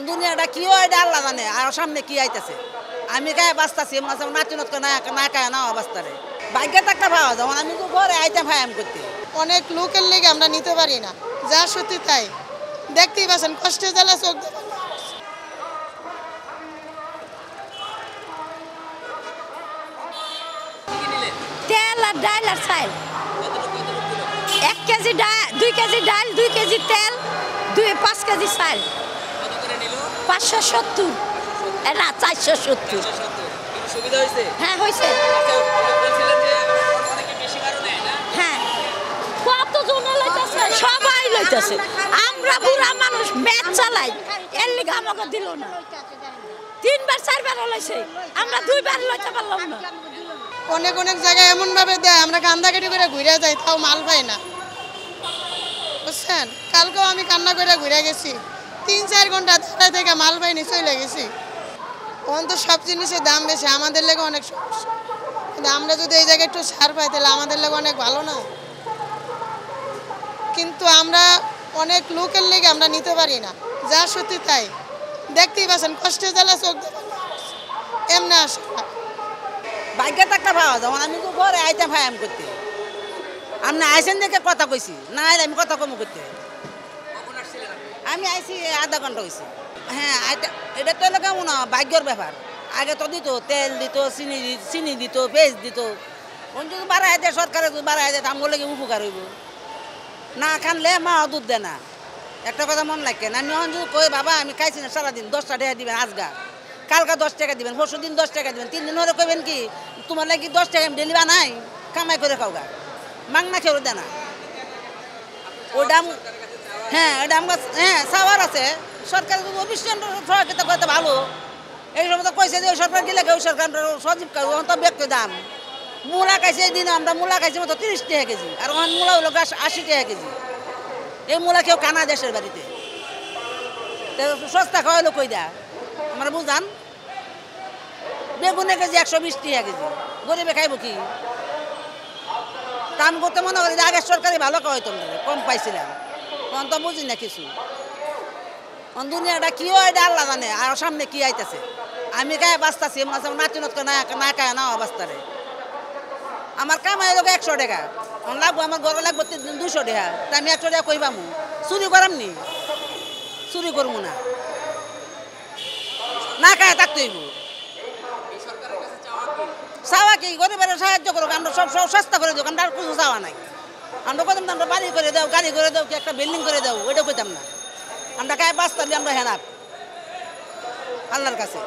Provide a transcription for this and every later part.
দুনিয়াটা কি হয় এটা আল্লাহ জানে, আর সামনে কি আইতেছে। আমি গায়ে বাঁচতেছি নাচুনত না কায় না অবস্থারে ভাগ্যে একটা পাওয়া যেমন আমি তো ঘরে আইতে ফায়াম করতে অনেক লোকের লেগে আমরা নিতে পারি না, যা সত্যি তাই দেখতেই পাচ্ছেন, কষ্টে জ্বালা চোখ তেল আর ডাল আর চাল 1 কেজি ডাল 2 কেজি ডাল 2 কেজি তেল 5 কেজি চাল 570 না 470 হ্যাঁ হয়েছে হ্যাঁ কতজন লইতেছে সবাই লইতেছে আমরা বুড়া মানুষ ম্যাচ চালাই এর লিগে আমাকে দিল না 3বার 4বার লইছে আমরা 2বার লইতে পারলাম না অনেক অনেক জায়গায় এমন ভাবে দেয় আমরা কান্দাকাটি করে ঘুরে যাই, তাও মাল পাই না, বুঝছেন। কালকেও আমি কান্না করে ঘুরে গেছি, 3-4 ঘন্টা ধারা থেকে মাল পাইনি, চলে গেছি। তখন তো সব জিনিসের দাম বেশি, আমাদের লেগে অনেক সমস্যা, কিন্তু আমরা যদি এই জায়গায় একটু ছাড় পাই তাহলে আমাদের লেগে অনেক ভালো না। কিন্তু আমরা অনেক লোকের লেগে আমরা নিতে পারি না, যা সত্যি তাই দেখতেই পাচ্ছেন, কষ্টে জ্বালা চোখ এমনি আসে না। ভাগ্যে একটা পাওয়া যেমন আমি তো ঘরে আইতে ফায়াম করতে আপনি আইসেন দেখে কথা কইছি না আইলে আমি কথা কম করতে আমি আইসি আধা ঘন্টা হয়েছি। হ্যাঁ এটা তো এলাকা মনে ভাগ্যর ব্যাপার। আগে তো দিত তেল দিত চিনি দিত পেঁয়াজ দিত, যদি বাড়াই দেয় সরকারে যদি বাড়াই দেয় আমার লেগে উপকার হইব। না খানলে মা দুধ দেয় না, একটা কথা মনে রাখেন। আমি যদি কই বাবা আমি খাইছি না সারাদিন 10টা টাকা দিবেন, আজগা কালকা 10 টাকা দিবেন, পরশু দিন 10 টাকা দিবেন, 3 দিন ধরে কইবেন কি তোমার লাগে 10 টাকা আমি ডেলি বানাই কামাই করে খাওগা মাংনা খেয়ে দেয় না ওই দাম। হ্যাঁ ওই দাম হ্যাঁ সাওয়ার আছে সরকার অবশ্যই সহযোগিতা করতে ভালো। এই সময় তো কইছে যে ওই সরকার গেলে ওই সরকার সজীব কাজ তো ব্যক্ত দাম। মূলা খাইছে এই দিন আমরা মূলা খাইছি মতো 30 টাকা কেজি, আর ওখান মূলা হলো 80 টাকা কেজি। এই মূলা কেউ কানা দেশের বাড়িতে সস্তা খাওয়াইলো কই দা আমরা বুঝান। বেগুনের কেজি 120 টাকা কেজি, গরিবে খাইব কি? কাম করতে মনে করি আগে সরকারি ভালো খাওয়াইতো, কম পাইছিলাম, তখন তো বুঝি না কিছু। দুনিয়াটা কি হয় এটা আল্লাহ জানে, আর সামনে কি আইতেছে। আমি গায়ে বাঁচতেছি নাচুনত না কায় না অবস্থারে আমার কামাই লোক 100 টাকা লাগবো, আমার ঘরে লাগবো 200 টাকা, তা আমি 100 টাকা কইবামু চুরি করাম নি? চুরি করবো না, না খায় থাকতে হইব। চাওয়া কি গরিবের সাহায্য করুক, আমরা সব সস্তা করে দেবো, আমরা আর কিছু চাওয়া নাই। আমরা কইতাম আমরা বাড়ি করে দাও, গাড়ি করে দাও, কি একটা বিল্ডিং করে দাও, ওইটা কইতাম না। আমরা গায়ে বাঁচতাম আমরা হেনাপ আল্লাহর কাছে।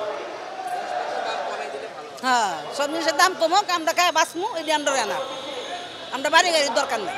হ্যাঁ সব জিনিসের দাম কমুক, আমরা গায়ে বাঁচমু, এই আমরা হেনাপ, আমরা বাড়ি গাড়ির দরকার নাই।